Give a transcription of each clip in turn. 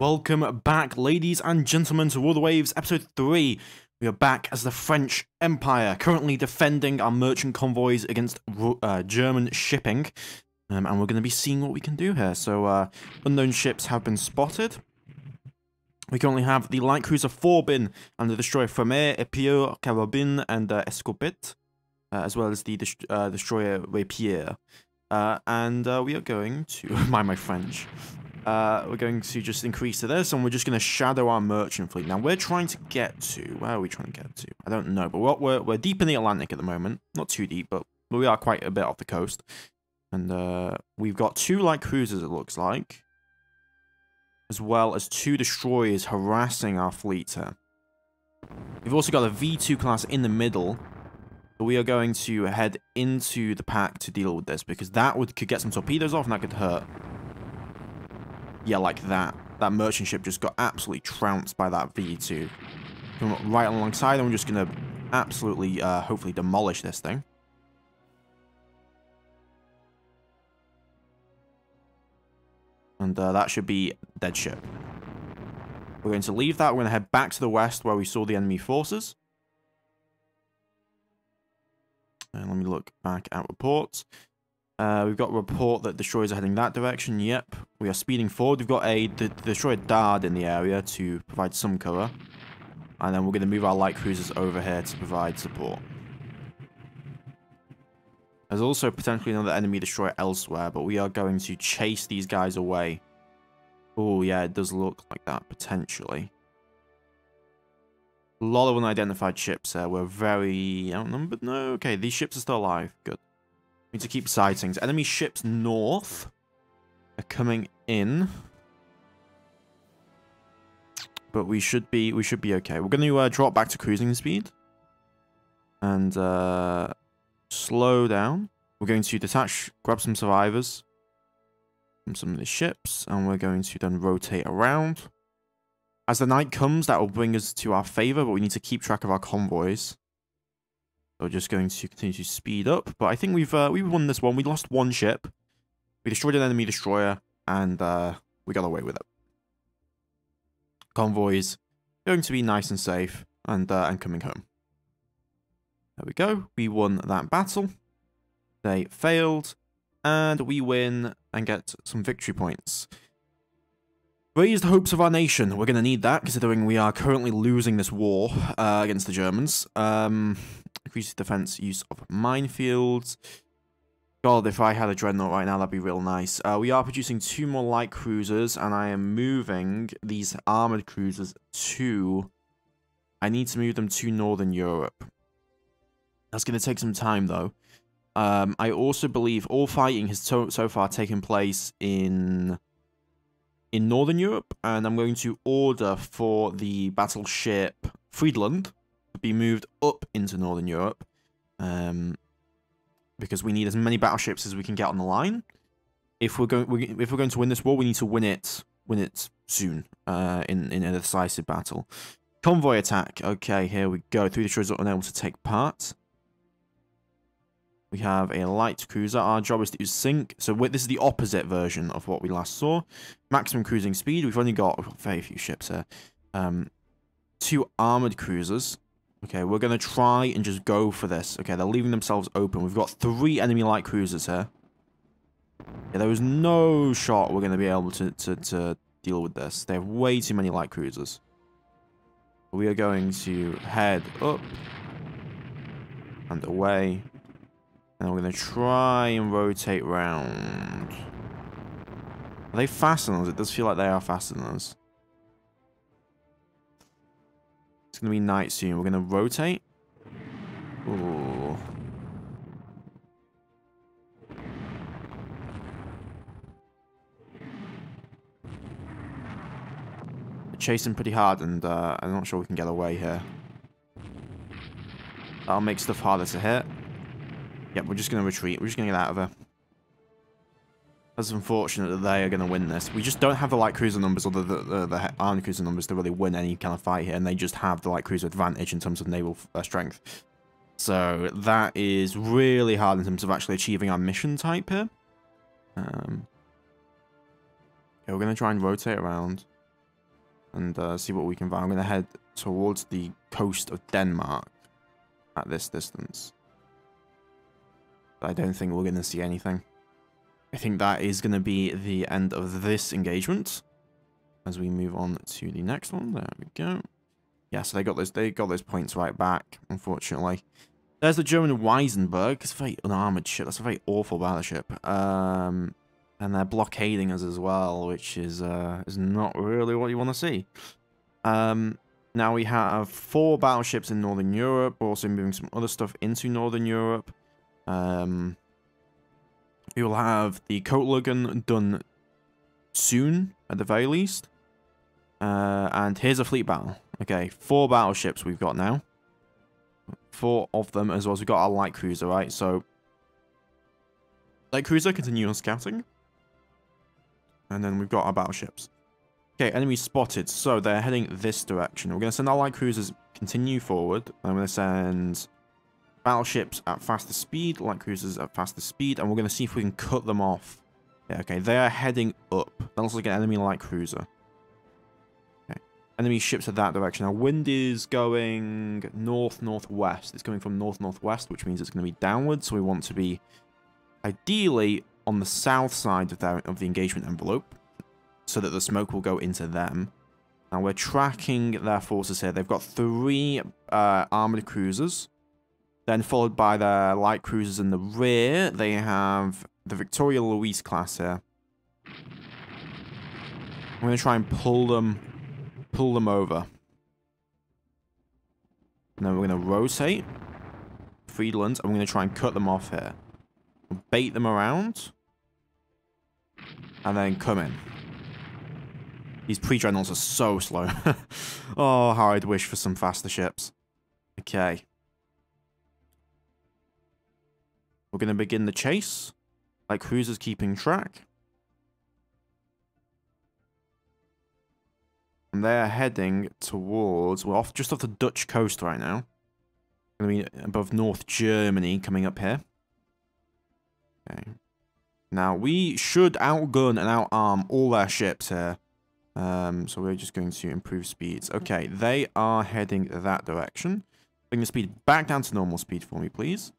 Welcome back, ladies and gentlemen, to War the Waves, episode 3. We are back as the French Empire, currently defending our merchant convoys against German shipping. And we're going to be seeing what we can do here. So, unknown ships have been spotted. We currently have the light cruiser Forbin and the destroyer Fremer, Epure, Carabine, and Escopette, as well as the destroyer Rapier. And we are going to, mind my French, we're going to just increase to this, and we're just going to shadow our merchant fleet. Now, we're trying to get to, where are we trying to get to? I don't know, but we're deep in the Atlantic at the moment. Not too deep, but we are quite a bit off the coast. And we've got 2 light cruisers, it looks like, as well as 2 destroyers harassing our fleet here. We've also got a V2 class in the middle. But we are going to head into the pack to deal with this, because that could get some torpedoes off, and that could hurt. Yeah, like that. That merchant ship just got absolutely trounced by that V2. Come right alongside, and we're just going to absolutely, hopefully demolish this thing. And that should be dead ship. We're going to leave that. We're going to head back to the west where we saw the enemy forces. And let me look back at reports. We've got a report that destroyers are heading that direction. Yep. We are speeding forward. We've got the destroyer Dard in the area to provide some cover. And then we're going to move our light cruisers over here to provide support. There's also potentially another enemy destroyer elsewhere, but we are going to chase these guys away. Oh, yeah, it does look like that, potentially. A lot of unidentified ships there. We're very outnumbered. No, okay, these ships are still alive. Good. We need to keep sightings. Enemy ships north are coming in. But we should be okay. We're going to drop back to cruising speed. And slow down. We're going to detach, grab some survivors from some of the ships, and we're going to then rotate around. As the night comes, that will bring us to our favor, but we need to keep track of our convoys. So we're just going to continue to speed up, but I think we've won this one. We lost 1 ship. We destroyed an enemy destroyer, and we got away with it. Convoys going to be nice and safe, and coming home. There we go. We won that battle. They failed. And we win and get some victory points. Raise the hopes of our nation. We're going to need that, considering we are currently losing this war against the Germans. Increase defense use of minefields. God, if I had a dreadnought right now, that'd be real nice. We are producing 2 more light cruisers, and I am moving these armored cruisers to... I need to move them to Northern Europe. That's going to take some time, though. I also believe all fighting has so far taken place in Northern Europe, and I'm going to order for the battleship Friedland to be moved up into Northern Europe, because we need as many battleships as we can get on the line. If we're going to win this war, we need to win it soon, in a decisive battle. Convoy attack. Okay, here we go. 3 destroyers are unable to take part. We have a light cruiser. Our job is to sink. So this is the opposite version of what we last saw. Maximum cruising speed. We've only got very few ships here. 2 armored cruisers. Okay, we're going to try and just go for this. Okay, they're leaving themselves open. We've got 3 enemy light cruisers here. Yeah, there is no shot we're going to be able to deal with this. They have way too many light cruisers. We are going to head up and away. And we're going to try and rotate round. Are they faster than us? It does feel like they are faster than us. It's going to be night soon. We're going to rotate. Ooh. We're chasing pretty hard, and I'm not sure we can get away here. That'll make stuff harder to hit. Yep, we're just going to retreat. We're just going to get out of here. That's unfortunate that they are going to win this. We just don't have the light cruiser numbers or the armed cruiser numbers to really win any kind of fight here. And they just have the light cruiser advantage in terms of naval strength. So that is really hard in terms of actually achieving our mission type here. Okay, we're going to try and rotate around. and see what we can find. I'm going to head towards the coast of Denmark at this distance. But I don't think we're going to see anything. I think that is going to be the end of this engagement. As we move on to the next one. There we go. Yeah, so they got those points right back, unfortunately. There's the German Weisenberg. It's a very unarmored ship. That's a very awful battleship. And they're blockading us as well, which is not really what you want to see. Now we have 4 battleships in Northern Europe. We're also moving some other stuff into Northern Europe. We will have the Coatlogan done soon, at the very least. And here's a fleet battle. Okay, 4 battleships we've got now. 4 of them, as well as we've got our light cruiser, right? So, light cruiser, continue on scouting. And then we've got our battleships. Okay, enemy spotted. So, they're heading this direction. We're going to send our light cruisers, continue forward. I'm going to send battleships at faster speed, light cruisers at faster speed, and we're going to see if we can cut them off. Yeah, okay, they are heading up. That looks like an enemy light cruiser. Okay, enemy ships are that direction. Our wind is going north-northwest. It's coming from north-northwest, which means it's going to be downwards, so we want to be ideally on the south side of the engagement envelope, so that the smoke will go into them. Now, we're tracking their forces here. They've got 3 armored cruisers. Then followed by the light cruisers in the rear. They have the Victoria Louise class here. I'm going to try and pull them over. And then we're going to rotate Friedland, and we're going to try and cut them off here. We'll bait them around. And then come in. These pre-dreadnoughts are so slow. Oh, how I'd wish for some faster ships. Okay. We're going to begin the chase. Like cruisers keeping track. And they're heading towards... We're just off the Dutch coast right now. Going to be above North Germany coming up here. Okay. Now, we should outgun and outarm all their ships here. So we're just going to improve speeds. Okay, they are heading that direction. Bring the speed back down to normal speed for me, please.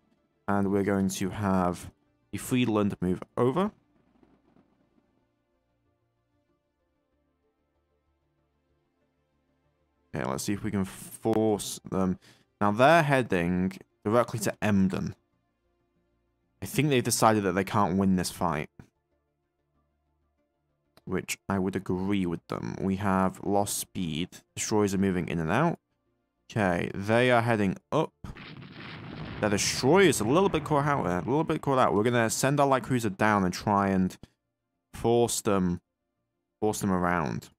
And we're going to have the Friedland move over. Okay, let's see if we can force them. Now, they're heading directly to Emden. I think they've decided that they can't win this fight. Which I would agree with them. We have lost speed. Destroyers are moving in and out. Okay, they are heading up. The destroyer's a little bit caught out there. A little bit caught out. We're going to send our light cruiser down and try and force them around.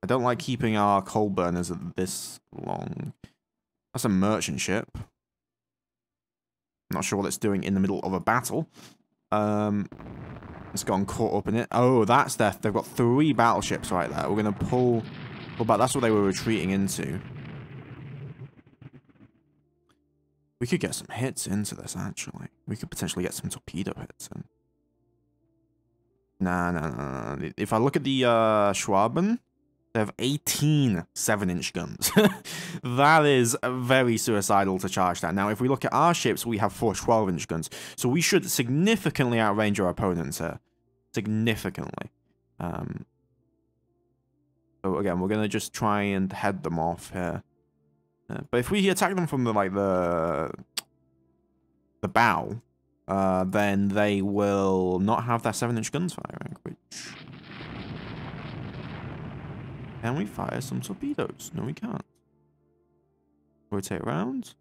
I don't like keeping our coal burners at this long. That's a merchant ship. I'm not sure what it's doing in the middle of a battle. It's gotten caught up in it. Oh, that's their... They've got 3 battleships right there. We're going to pull back. That's what they were retreating into. We could get some hits into this, actually. We could potentially get some torpedo hits in. Nah. If I look at the Schwaben, they have 18 7-inch guns. That is very suicidal to charge that. Now, if we look at our ships, we have 4 12-inch guns. So we should significantly outrange our opponents here. Significantly. So again, we're going to just try and head them off here. But if we attack them from the bow, then they will not have their 7-inch guns firing. Which... Can we fire some torpedoes? No, we can't. Rotate around.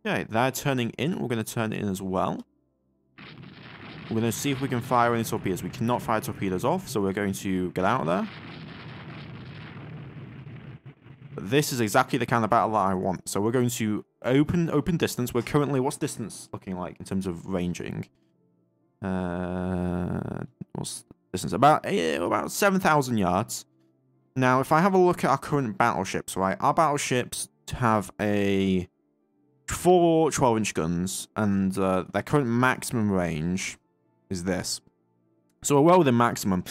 Okay, they're turning in. We're going to turn in as well. We're going to see if we can fire any torpedoes. We cannot fire torpedoes off, so we're going to get out of there. But this is exactly the kind of battle that I want. So we're going to open distance. We're currently... What's distance looking like in terms of ranging? What's distance? About 7,000 yards. Now, if I have a look at our current battleships, right? Our battleships have 4 12-inch guns, and their current maximum range is this. So we're well within maximum.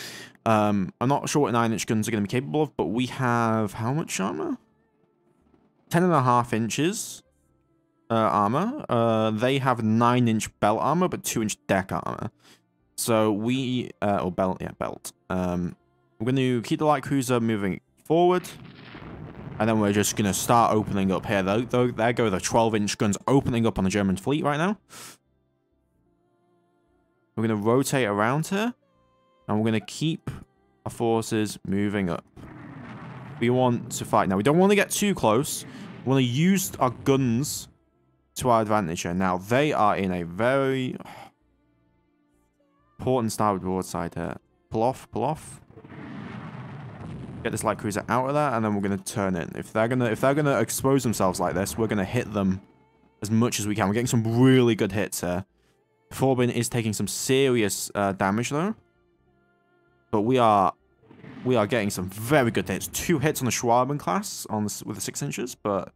I'm not sure what 9-inch guns are going to be capable of, but we have how much armor? 10.5 inches armor. They have 9-inch belt armor, but 2-inch deck armor. So we, or belt, yeah, belt. We're going to keep the light cruiser moving forward. And then we're just going to start opening up here. There go the 12-inch guns opening up on the German fleet right now. We're going to rotate around here. And we're going to keep our forces moving up. We want to fight. Now, we don't want to get too close. We want to use our guns to our advantage here. Now, they are in a very important starboard broadside here. Pull off, pull off. Get this light cruiser out of there, and then we're going to turn in. If they're gonna expose themselves like this, we're going to hit them as much as we can. We're getting some really good hits here. Forbin is taking some serious damage, though. But we are getting some very good hits. 2 hits on the Schwaben class with the 6 inches, but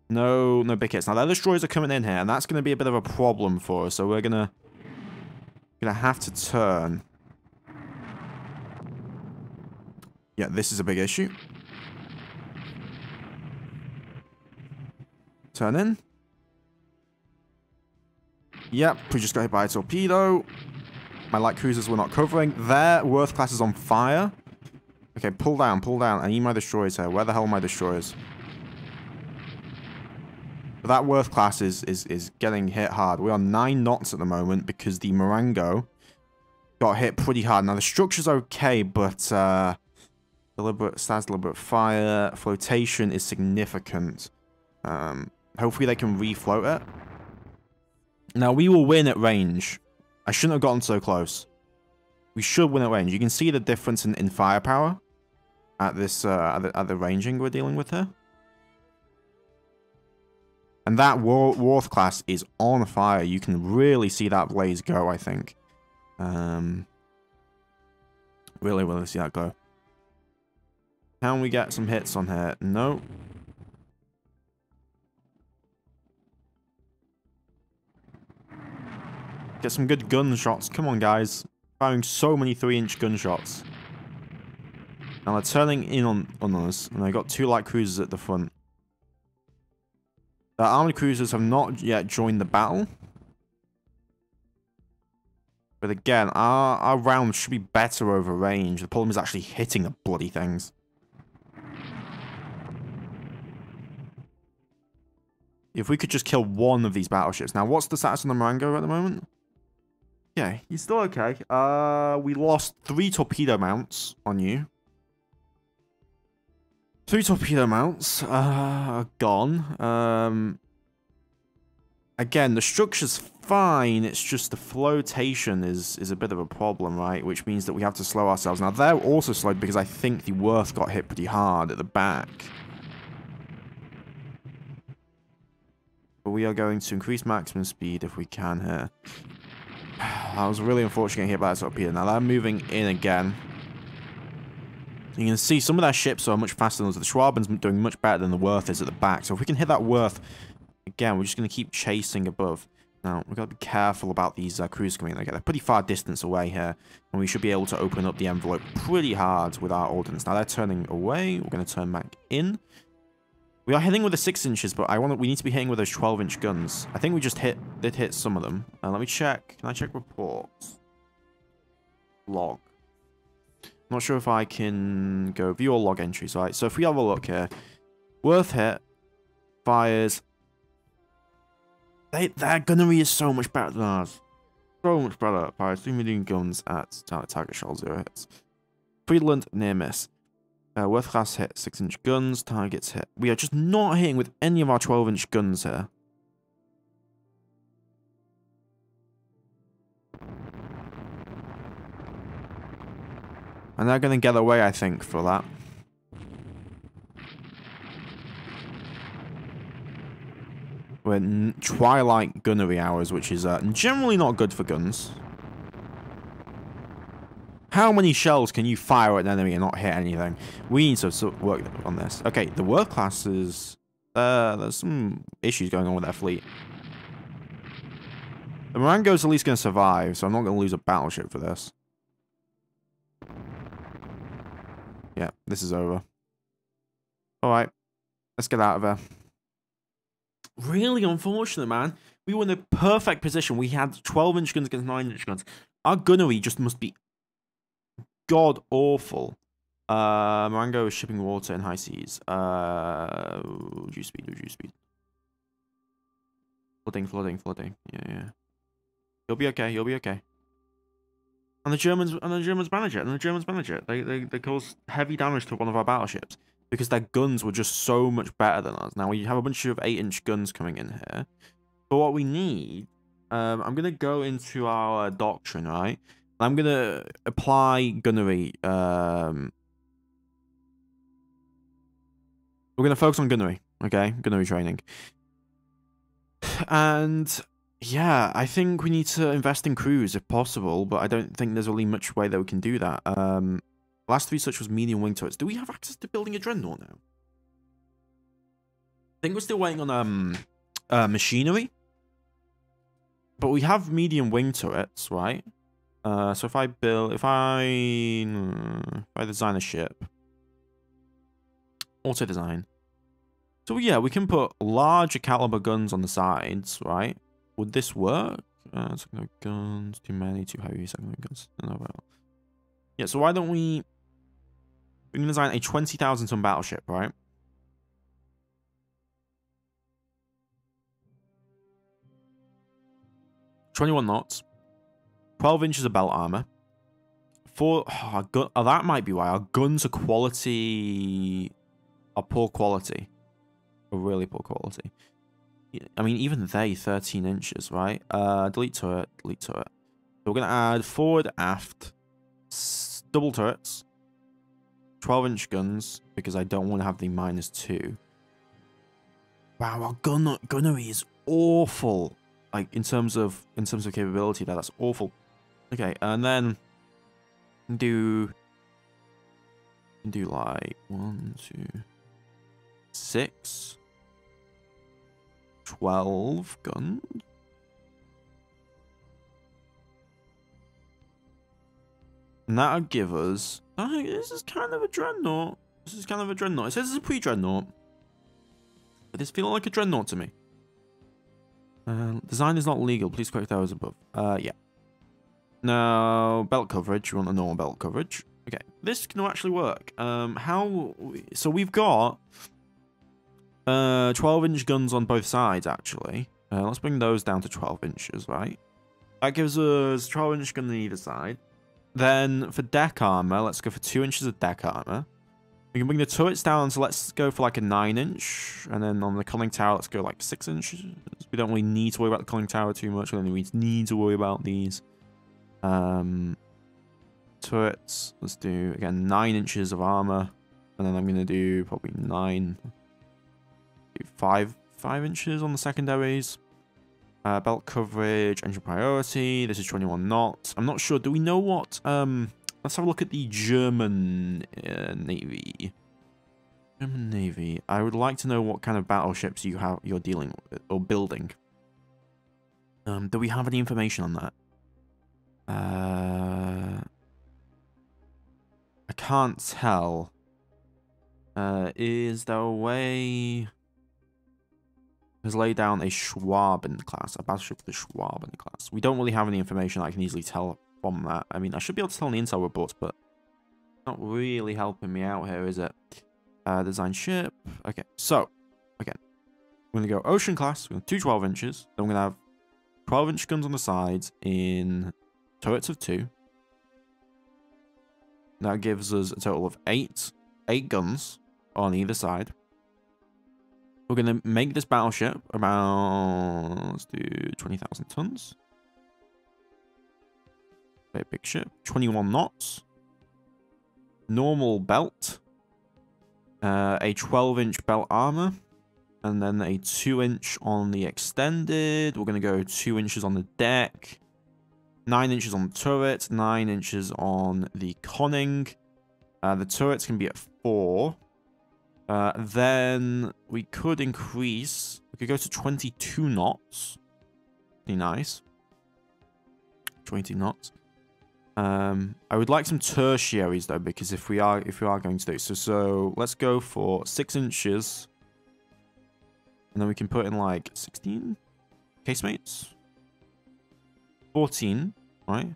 no big hits. Now, their destroyers are coming in here, and that's going to be a bit of a problem for us. So we're gonna have to turn. Yeah, this is a big issue. Turn in. Yep, we just got hit by a torpedo. My light cruisers were not covering. Their Worth class is on fire. Okay, pull down, pull down. I need my destroyers here. Where the hell are my destroyers? But that Worth class is getting hit hard. We are 9 knots at the moment because the Marengo got hit pretty hard. Now, the structure's okay, but deliberate fire. Flotation is significant. Hopefully they can refloat it. Now, we will win at range. I shouldn't have gotten so close. We should win at range. You can see the difference in firepower at this at the ranging we're dealing with here. And that Worth class is on fire. You can really see that blaze go, I think. Really see that go. Can we get some hits on here? No. Get some good gunshots. Come on, guys. Firing so many 3-inch gunshots. Now they're turning in on us. And they got 2 light cruisers at the front. The armored cruisers have not yet joined the battle. But again, our rounds should be better over range. The problem is actually hitting the bloody things. If we could just kill one of these battleships. Now, what's the status on the Marengo at the moment? Yeah, he's still okay. We lost 3 torpedo mounts on you. 3 torpedo mounts are gone. Again, the structure's fine. It's just the flotation is a bit of a problem, right? Which means that we have to slow ourselves. Now, they're also slowed because I think the Worth got hit pretty hard at the back. But we are going to increase maximum speed if we can here. I was really unfortunate getting hit by that torpedo. Now they're moving in again. You can see some of their ships are much faster than us. The Schwaben's doing much better than the Worth is at the back. So if we can hit that Worth, again, we're just going to keep chasing above. Now, we've got to be careful about these cruisers coming in. Okay, they're pretty far distance away here. And we should be able to open up the envelope pretty hard with our ordnance. Now they're turning away. We're going to turn back in. We are hitting with the 6 inches, but we need to be hitting with those 12-inch guns. I think we just did hit some of them. Let me check. Can I check reports? Log. I'm not sure if I can go view all log entries, right? So if we have a look here, Worth hit, fires. Their gunnery is so much better than ours. So much better. Fires 3 million guns at target shell 0 hits. Friedland near miss. Worth class hit 6-inch guns, targets hit. We are just not hitting with any of our 12-inch guns here. And they're going to get away, I think, for that. We're in twilight gunnery hours, which is generally not good for guns. How many shells can you fire at an enemy and not hit anything? We need to work on this. Okay, the Worth class is... there's some issues going on with their fleet. The Marengo's at least going to survive, so I'm not going to lose a battleship for this. Yeah, this is over. Alright, let's get out of there. Really unfortunate, man. We were in a perfect position. We had 12-inch guns against 9-inch guns. Our gunnery just must be god-awful. Marengo is shipping water in high seas. Reduce speed, reduce speed. Flooding. Yeah. You'll be okay, you'll be okay. And the Germans manage it. They cause heavy damage to one of our battleships because their guns were just so much better than us. Now we have a bunch of 8-inch guns coming in here. But what we need, I'm gonna go into our doctrine, right? I'm gonna apply gunnery. We're gonna focus on gunnery, okay? Gunnery training. And yeah, I think we need to invest in crews if possible, but I don't think there's really much way that we can do that. Last 3 such was medium wing turrets. Do we have access to building a dreadnought now? I think we're still waiting on machinery. But we have medium wing turrets, right? So if I design a ship, auto design. So yeah, we can put larger caliber guns on the sides, right? Would this work? Secondary guns, too many, too heavy secondary guns. No, well. Yeah, so why don't we can design a 20,000 ton battleship, right? $21 knots, 12 inches of belt armor. That might be why our guns are poor quality, really poor quality. I mean, even they 13 inches, right? Delete turret. So we're gonna add forward, aft, double turrets, 12-inch guns because I don't want to have the -2. Wow, our gunnery is awful. Like in terms of capability, that's awful. Okay, and then do like 1, 2, 6, 12 guns. And that'll give us. This is kind of a dreadnought. It says it's a pre-dreadnought, but this feels like a dreadnought to me. Design is not legal. Please correct those above. Yeah. Now, belt coverage. We want a normal belt coverage. Okay, this can actually work. So we've got 12-inch guns on both sides, actually. Let's bring those down to 12 inches, right? That gives us 12-inch gun on either side. Then for deck armor, let's go for 2 inches of deck armor. We can bring the turrets down, so let's go for like a 9-inch. And then on the conning tower, let's go like 6 inches. We don't really need to worry about the conning tower too much. We only need to worry about these turrets. Let's do, again, 9 inches of armor. And then I'm going to do probably 5 inches on the secondaries. Belt coverage, engine priority. This is 21 knots. I'm not sure. Do we know what... Let's have a look at the German Navy. German Navy. I would like to know what kind of battleships you're dealing with or building. Do we have any information on that? I can't tell. Is there a way? Has laid down a Schwaben class, a battleship with the Schwaben class. We don't really have any information I can easily tell from that. I mean, I should be able to tell in the intel reports, but it's not really helping me out here, is it? Design ship. Okay, so, again, we're going to go Ocean class. We're going to do 12 inches. Then we're going to have 12-inch guns on the sides in turrets of 2. That gives us a total of 8 guns on either side. We're going to make this battleship about, let's do 20,000 tons. Very big ship. 21 knots. Normal belt. A 12-inch belt armor. And then a 2-inch on the extended. We're going to go 2 inches on the deck. 9 inches on the turret. 9 inches on the conning. The turrets can be at 4. Then we could increase. We could go to 22 knots. Pretty nice. 22 knots. I would like some tertiaries though, because if we are going to do so let's go for 6 inches, and then we can put in like 16 casemates, 14, right?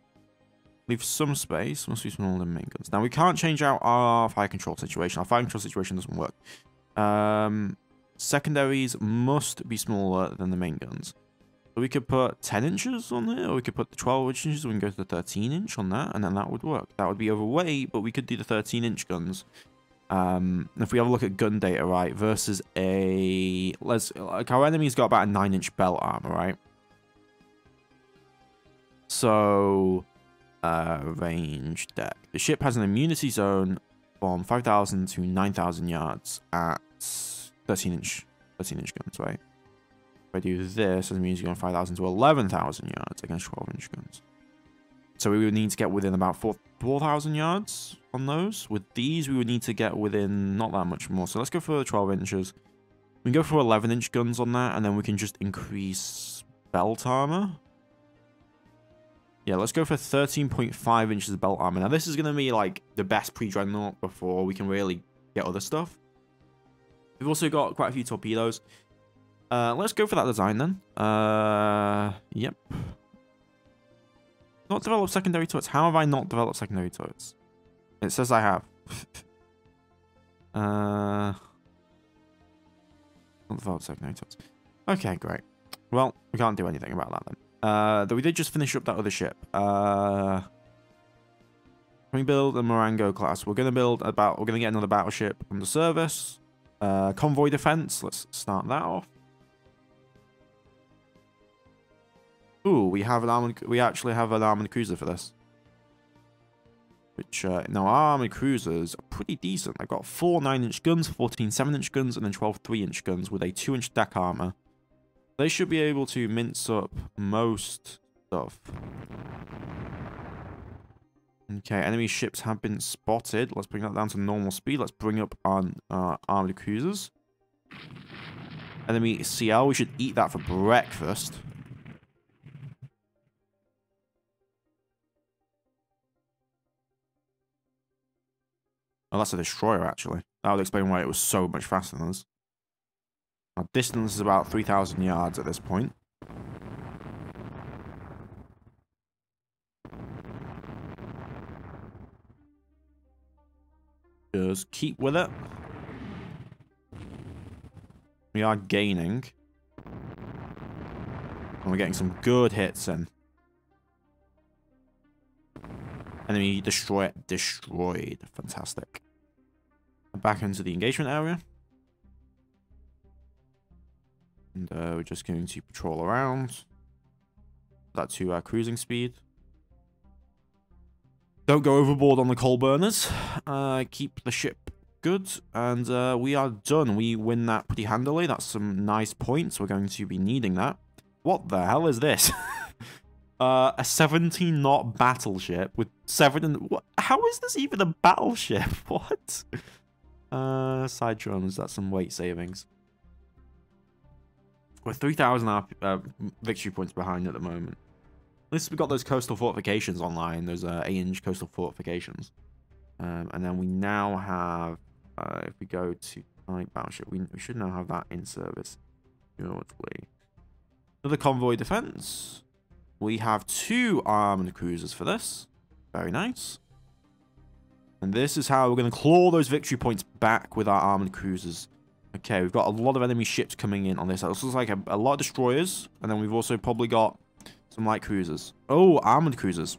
Leave some space. Must be smaller than main guns. Now we can't change out our fire control situation. Our fire control situation doesn't work. Secondaries must be smaller than the main guns. So we could put 10 inches on there, or we could put the 12 inches, we can go to the 13 inch on that, and then that would work. That would be overweight, but we could do the 13 inch guns. If we have a look at gun data, right, versus like our enemy's got about a 9-inch belt armor, right? So, range deck. The ship has an immunity zone from 5,000 to 9,000 yards at 13-inch guns, right? If I do this, it means you're going 5,000 to 11,000 yards against 12-inch guns. So we would need to get within about 4,000 yards on those. With these, we would need to get within not that much more. So let's go for 12 inches. We can go for 11-inch guns on that, and then we can just increase belt armor. Yeah, let's go for 13.5 inches of belt armor. Now, this is going to be like the best pre-dreadnought before we can really get other stuff. We've also got quite a few torpedoes. Let's go for that design then. Yep. Not develop secondary turrets. How have I not developed secondary turrets? It says I have. Not developed secondary turrets. Okay, great. Well, we can't do anything about that then. Though we did just finish up that other ship. Can we build a Marengo class? We're gonna get another battleship from the service. Convoy defense. Let's start that off. Ooh, we actually have an armored cruiser for this. Which, now our armored cruisers are pretty decent. They've got 4 9-inch guns, 14 7-inch guns, and then 12 3-inch guns with a 2-inch deck armor. They should be able to mince up most stuff. Okay, enemy ships have been spotted. Let's bring that down to normal speed. Let's bring up our armored cruisers. Enemy CL, we should eat that for breakfast. Oh, that's a destroyer, actually. That would explain why it was so much faster than us. Our distance is about 3,000 yards at this point. Just keep with it. We are gaining. And we're getting some good hits in. Enemy destroyer destroyed. Fantastic. Back into the engagement area. And we're just going to patrol around. That to our cruising speed. Don't go overboard on the coal burners. Keep the ship good. And we are done. We win that pretty handily. That's some nice points. We're going to be needing that. What the hell is this? A 17-knot battleship with 7 and... How is this even a battleship? What? Side drones, that's some weight savings. We're 3,000 victory points behind at the moment. At least we've got those coastal fortifications online. Those 8-inch coastal fortifications. And then we now have... if we go to night battleship, we should now have that in service. Shortly. Another convoy defense. We have 2 armored cruisers for this. Very nice. And this is how we're going to claw those victory points back with our armored cruisers. Okay, we've got a lot of enemy ships coming in on this. This looks like a lot of destroyers. And then we've also probably got some light cruisers. Oh, armored cruisers.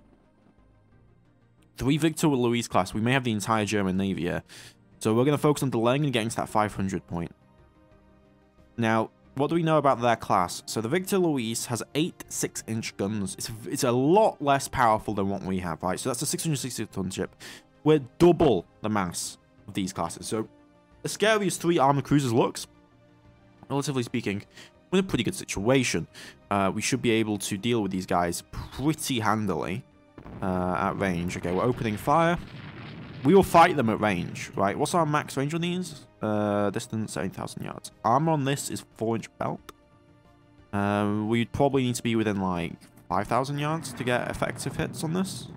3 Victor Louise class. We may have the entire German Navy here. So we're going to focus on delaying and getting to that 500 point. Now... what do we know about their class? So the Victor Louise has 8 6-inch guns. It's a lot less powerful than what we have, right? So that's a 660-ton ship. We're double the mass of these classes. So as scary as 3 armored cruisers looks, relatively speaking, we're in a pretty good situation. We should be able to deal with these guys pretty handily at range. Okay, we're opening fire. We will fight them at range, right? What's our max range on these? Distance 8,000 yards. Armor on this is 4-inch belt. We'd probably need to be within like 5,000 yards to get effective hits on this.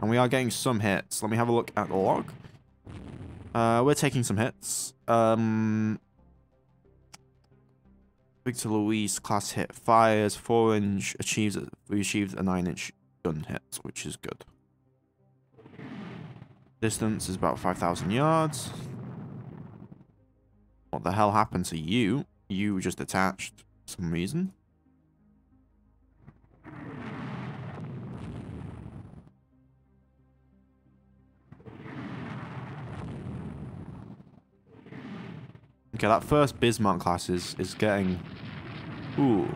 And we are getting some hits. Let me have a look at the log. We're taking some hits. Victor Luis class hit fires 4-inch, we achieved a 9-inch gun hit, which is good. Distance is about 5,000 yards. What the hell happened to you? You just attached for some reason. Okay, that first Bismarck class is getting... Ooh.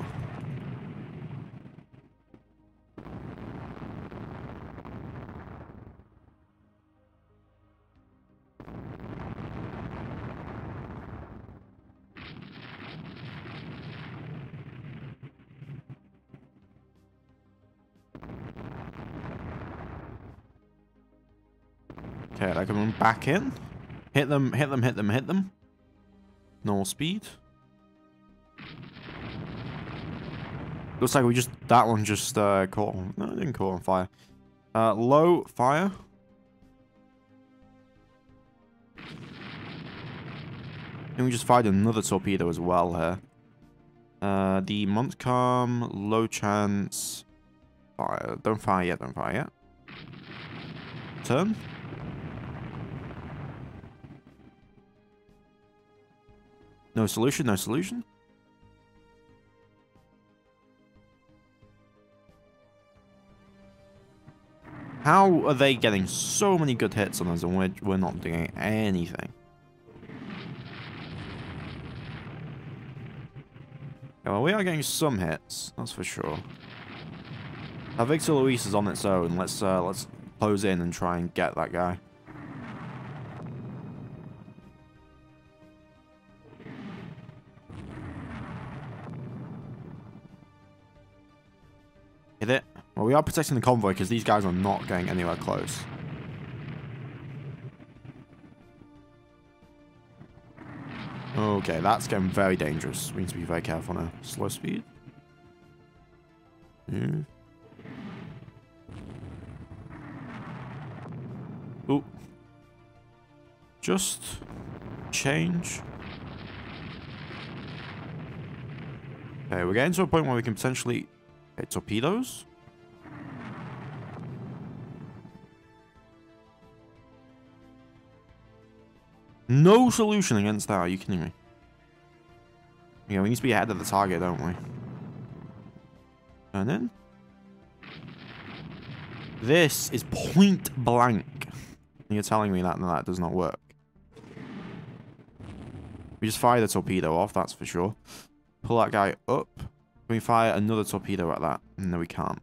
Okay, they're coming back in. Hit them, hit them, hit them, hit them. Normal speed. Looks like we just... That one just caught on... No, it didn't caught on fire. Low fire. And we just fired another torpedo as well here. The Montcalm, low chance. Fire. Don't fire yet, don't fire yet. Turn. No solution, no solution. How are they getting so many good hits on us and we're not doing anything? Yeah, well, we are getting some hits, that's for sure. Now, Victor Luis is on its own. Let's close in and try and get that guy. Hit it. Well, we are protecting the convoy because these guys are not getting anywhere close. Okay, that's getting very dangerous. We need to be very careful now. Slow speed. Yeah. Ooh. Just change. Okay, we're getting to a point where we can potentially hit torpedoes. No solution against that. Are you kidding me? Yeah, we need to be ahead of the target, don't we? Turn in. This is point blank. And you're telling me that that does not work. We just fired a torpedo off, that's for sure. Pull that guy up. Can we fire another torpedo at that? No, we can't.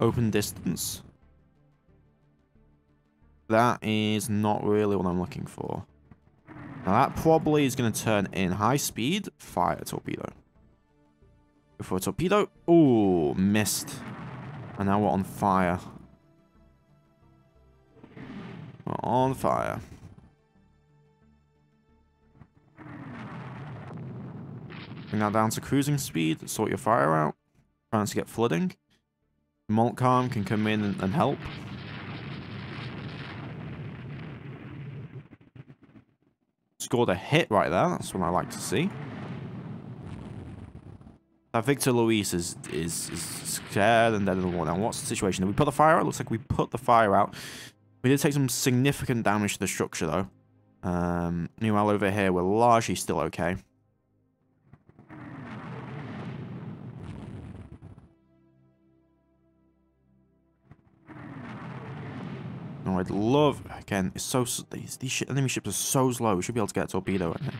Open distance. That is not really what I'm looking for. Now that probably is going to turn in high speed. Fire a torpedo. Go for a torpedo. Ooh, missed. And now we're on fire. We're on fire. Bring that down to cruising speed. Sort your fire out. Trying to get flooding. Montcalm can come in and help. Scored a hit right there. That's what I like to see. That Victor Luis is scared and dead in the water. Now, what's the situation? Did we put the fire out? Looks like we put the fire out. We did take some significant damage to the structure, though. Meanwhile, over here, we're largely still okay. Oh, I'd love... Again, it's so... These enemy ships are so slow. We should be able to get a torpedo in here.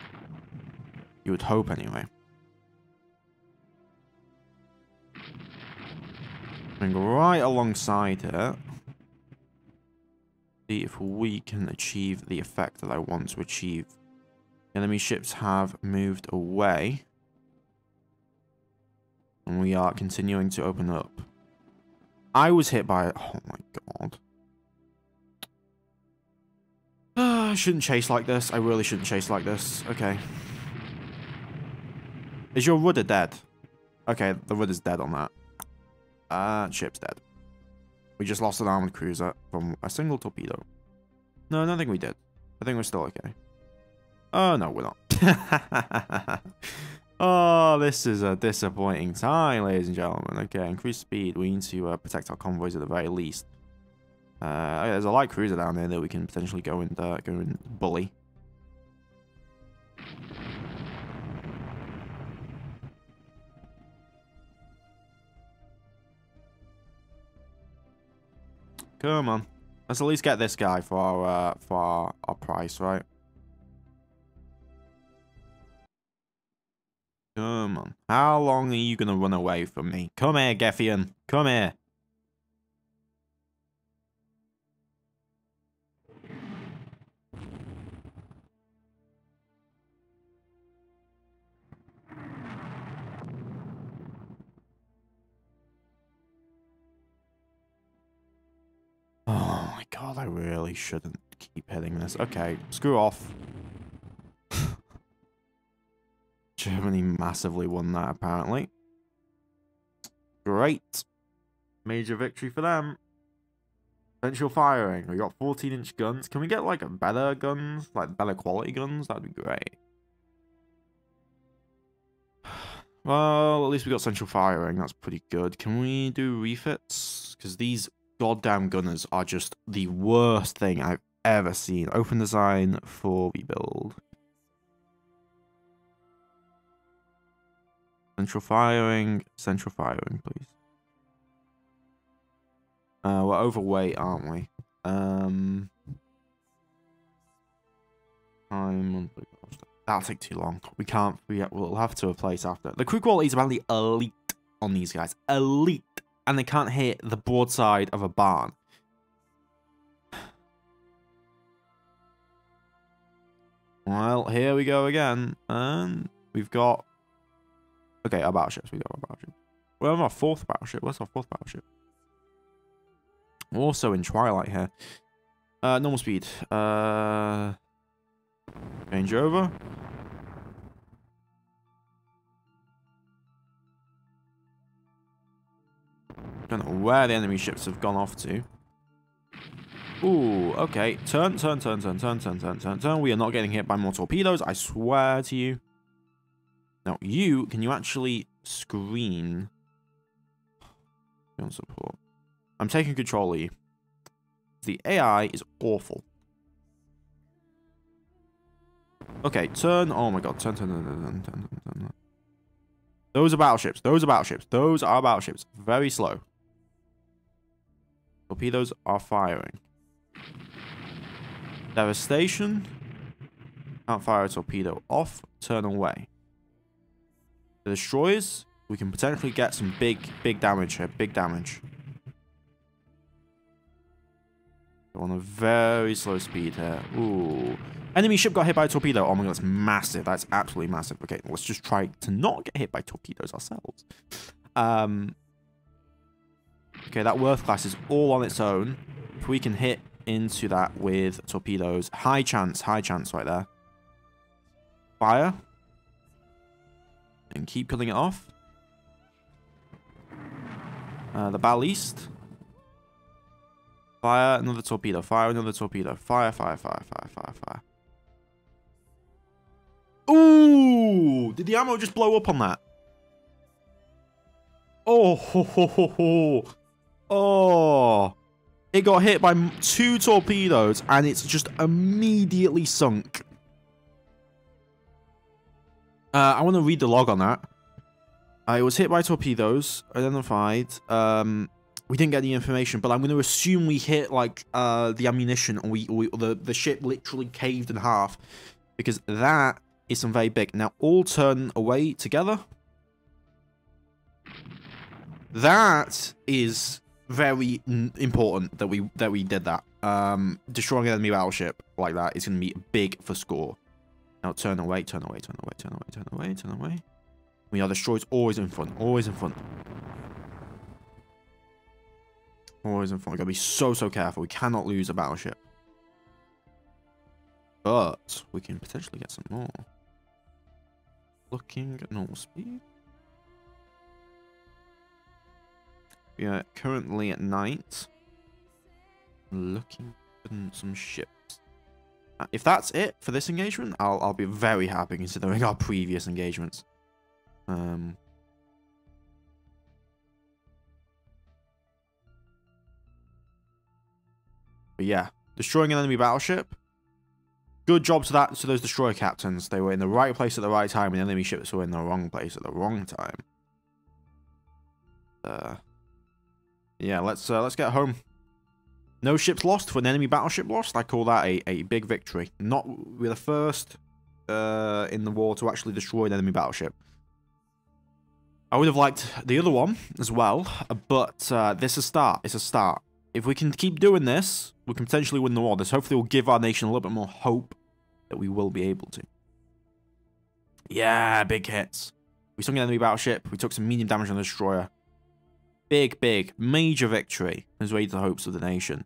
You would hope, anyway. Going right alongside here. See if we can achieve the effect that I want to achieve. Enemy ships have moved away. And we are continuing to open up. I was hit by... Oh my god. I shouldn't chase like this. I really shouldn't chase like this. Okay. Is your rudder dead? Okay, the rudder's dead on that. Ship's dead. We just lost an armored cruiser from a single torpedo. No, I don't think we did. I think we're still okay. Oh, no, we're not. Oh, this is a disappointing time, ladies and gentlemen. Okay, increase speed. We need to protect our convoys at the very least. There's a light cruiser down there that we can potentially go and bully. Come on. Let's at least get this guy for our price, right? Come on. How long are you going to run away from me? Come here, Geffian. Come here. Oh my god, I really shouldn't keep hitting this. Okay, screw off. Germany massively won that, apparently. Great. Major victory for them. Potential firing. We got 14-inch guns. Can we get, like, better guns? Like, better quality guns? That'd be great. Well, at least we got central firing. That's pretty good. Can we do refits? Because these goddamn gunners are just the worst thing I've ever seen. Open design for rebuild. Central firing, please. We're overweight, aren't we? That'll take too long. We'll have to replace after. The crew quality is apparently elite on these guys. Elite. And they can't hit the broadside of a barn. Well, here we go again. And we've got... Okay, our battleships. We got our battleship. Where's our fourth battleship? Where's our fourth battleship? We're also in Twilight here. Normal speed. Change over. Don't know where the enemy ships have gone off to. Ooh, okay. Turn. We are not getting hit by more torpedoes, I swear to you. Now, can you actually screen? Support. I'm taking control of you. The AI is awful. Okay, turn. Oh my god, turn. Those are battleships. Those are battleships. Very slow. Torpedoes are firing. Devastation. Can't fire a torpedo. Off. Turn away. The destroyers. We can potentially get some big damage here. Big damage. We're on a very slow speed here. Ooh. Enemy ship got hit by a torpedo. Oh my god, that's massive. That's absolutely massive. Okay, let's just try to not get hit by torpedoes ourselves. Okay, that Worth class is all on its own. If we can hit into that with torpedoes. High chance right there. Fire. And keep cutting it off. The ballast. Fire another torpedo. Fire another torpedo. Fire. Ooh! Did the ammo just blow up on that? Oh, ho, ho, ho, ho. Oh. It got hit by 2 torpedoes and it's just immediately sunk. I want to read the log on that. It was hit by torpedoes, identified. We didn't get the information, but I'm going to assume we hit like the ammunition, or the ship literally caved in half, because that is some very big. Now all turn away together. That is very important that we did that. Destroying an enemy battleship like that is going to be big for score. Now turn away. We are destroyed. Always in front. Always in front. Always in front. We gotta be so careful. We cannot lose a battleship. But we can potentially get some more. Looking at normal speed. We are currently at night. Looking for some ships. If that's it for this engagement, I'll be very happy considering our previous engagements. But yeah, destroying an enemy battleship. Good job to those destroyer captains. They were in the right place at the right time, and enemy ships were in the wrong place at the wrong time. Yeah, let's get home. No ships lost for an enemy battleship lost. I call that a big victory. We're the first in the war to actually destroy an enemy battleship. I would have liked the other one as well, but this is a start. It's a start. If we can keep doing this, we can potentially win the war. This hopefully will give our nation a little bit more hope that we will be able to. Yeah, big hits. We sunk an enemy battleship. We took some medium damage on the destroyer. Big, major victory has raised the hopes of the nation.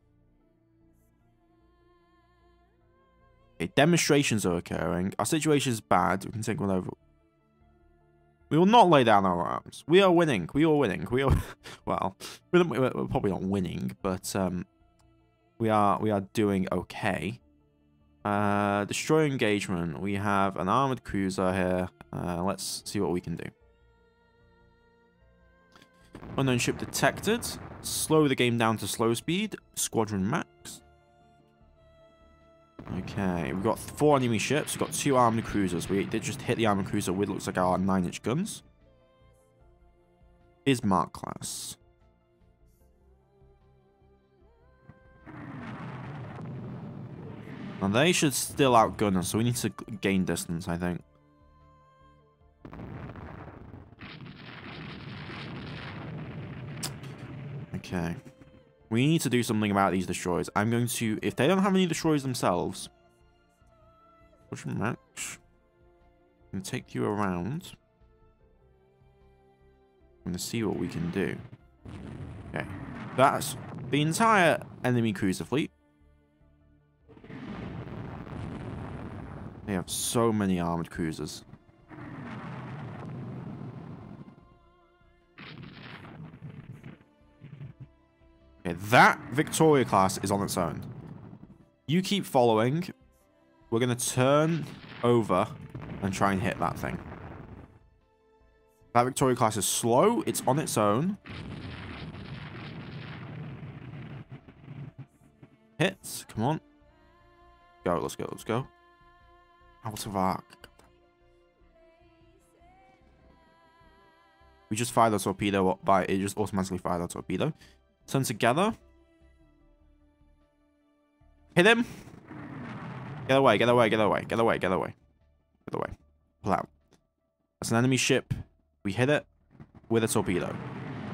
Okay, demonstrations are occurring. Our situation is bad. We can take one over. We will not lay down our arms. We are winning. We are winning. We are... Well, we're probably not winning, but we are doing okay. Destroy engagement. We have an armored cruiser here. Let's see what we can do. Unknown ship detected. Slow the game down to slow speed. Squadron max. Okay, we've got 4 enemy ships. We've got 2 armored cruisers. We did just hit the armored cruiser with, looks like, our 9-inch guns. Bismarck class. Now, they should still outgun us, so we need to gain distance, I think. Okay. We need to do something about these destroyers. I'm going to... If they don't have any destroyers themselves... Push match. I'm going to take you around. I'm going to see what we can do. Okay. That's the entire enemy cruiser fleet. They have so many armored cruisers. Okay, that Victoria class is on its own. You keep following. We're going to turn over and try and hit that thing. That Victoria class is slow. It's on its own. Hits. Come on. Go. Let's go. Let's go. Out of arc. We just fired the torpedo by... It just automatically fired our torpedo. Turn together. Hit him. Get away, get away, get away, get away, get away. Get away. Pull out. That's an enemy ship. We hit it with a torpedo.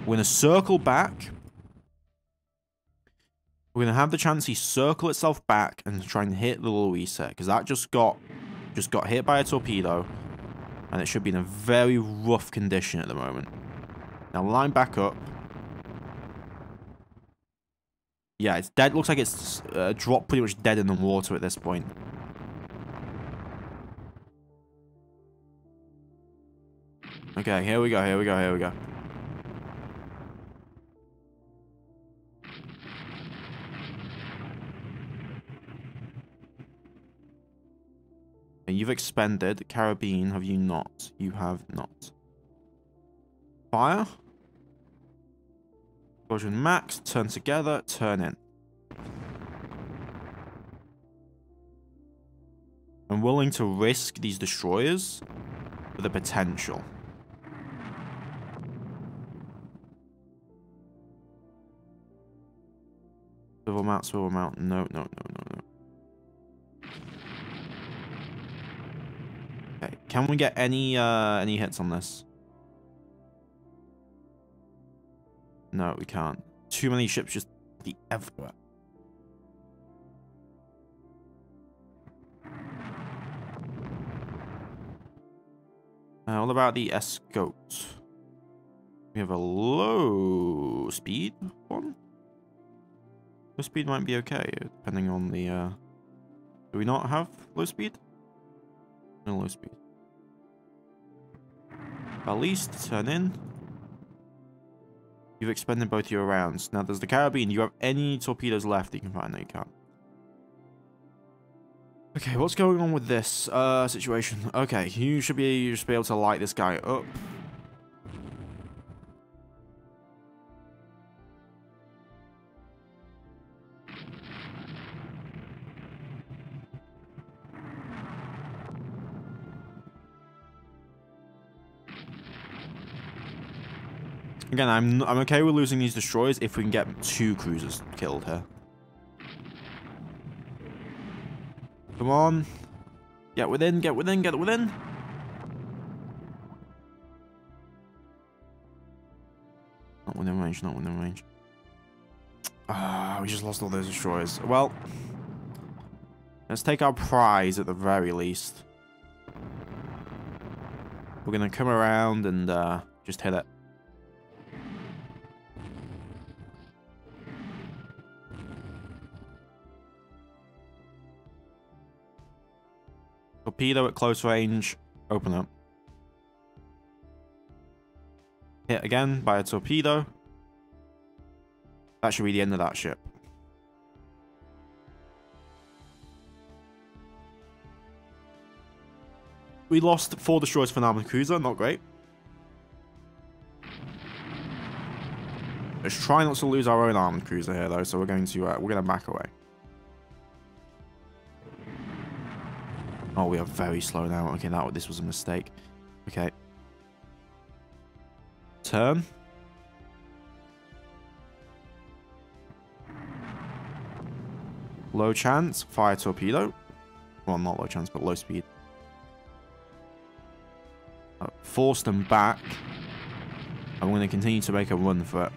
We're going to circle back. We're going to have the chance to circle itself back and try and hit the Louisa, because that just got hit by a torpedo, and it should be in a very rough condition at the moment. Now line back up. Yeah, it's dead. Looks like it's dropped pretty much dead in the water at this point. Okay, here we go, here we go, here we go. You've expended. Carabine, have you not? You have not. Fire. Squadron max, turn together, turn in. I'm willing to risk these destroyers for the potential. Swivel mount, swivel mount. No, no, no, no, no. Okay, can we get any hits on this? No, we can't. Too many ships just everywhere. What about the escort? We have a low speed one. Low speed might be okay, depending on the... Do we not have low speed? No low speed. At least turn in. You've expended both your rounds. Now, there's the Caribbean. Do you have any torpedoes left that you can find? No, you can't. Okay, what's going on with this situation? Okay, you should be able to light this guy up. Again, I'm okay with losing these destroyers if we can get 2 cruisers killed here. Come on. Get within, get within, get within. Not within range, not within range. Ah, we just lost all those destroyers. Well, let's take our prize at the very least. We're going to come around and just hit it. Torpedo at close range. Open up. Hit again by a torpedo. That should be the end of that ship. We lost 4 destroyers for an armored cruiser. Not great. Let's try not to lose our own armored cruiser here, though. So we're going to back away. Oh, we are very slow now. Okay, this was a mistake. Okay. Turn. Low chance. Fire torpedo. Well, not low chance, but low speed. Force them back. I'm going to continue to make a run for it.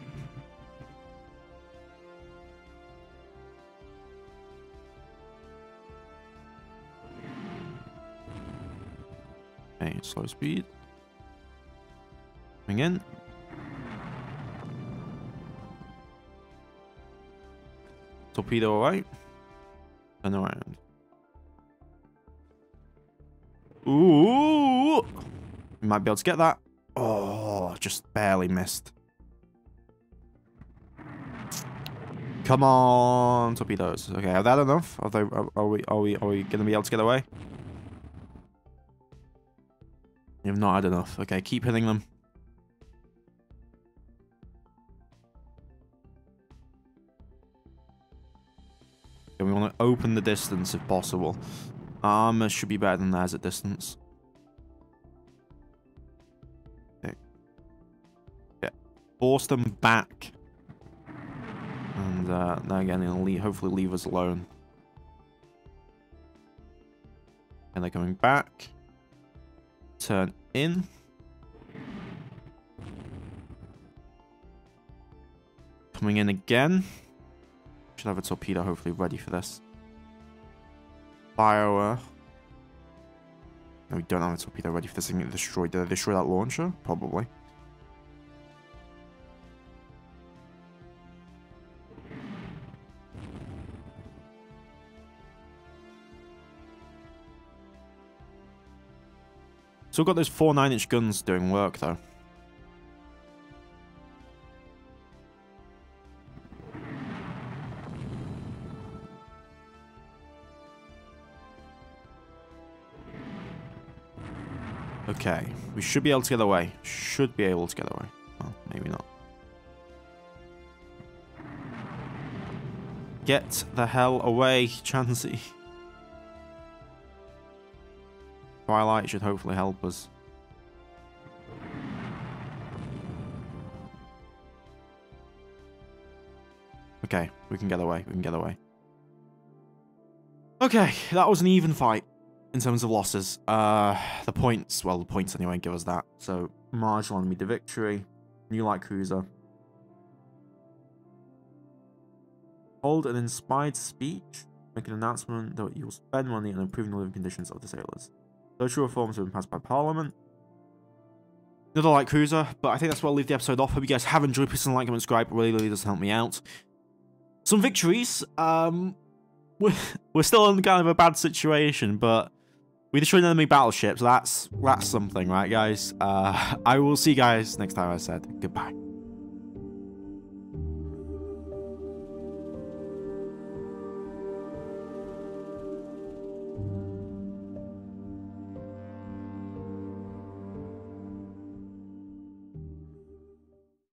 Okay, slow speed. Coming in. Torpedo away. Turn around. Ooh! We might be able to get that. Oh, just barely missed. Come on, torpedoes. Okay, have that enough? Are we gonna be able to get away? You've not had enough. Okay, keep hitting them. Okay, we want to open the distance if possible. Armor should be better than theirs at distance. Okay. Yeah. Force them back. And then again, it'll hopefully leave us alone. And they're coming back. Turn in. Coming in again. Should have a torpedo hopefully ready for this. Fire. No, we don't have a torpedo ready for this thing to get destroyed. Did I destroy that launcher? Probably. Still got those 4 9-inch guns doing work, though. Okay, we should be able to get away. Should be able to get away. Well, maybe not. Get the hell away, Chansey. Twilight should hopefully help us. Okay, we can get away. We can get away. Okay, that was an even fight in terms of losses. The points, well, the points anyway give us that. So, marginal enemy to victory. New light cruiser. Hold an inspired speech. Make an announcement that you will spend money on improving the living conditions of the sailors. Social reforms have been passed by Parliament. Another light cruiser, but I think that's where I'll leave the episode off. Hope you guys have enjoyed. Please like, comment, subscribe. It really does help me out. Some victories. We're still in kind of a bad situation, but we destroyed an enemy battleship, so that's something, right, guys? I will see you guys next time. I said goodbye.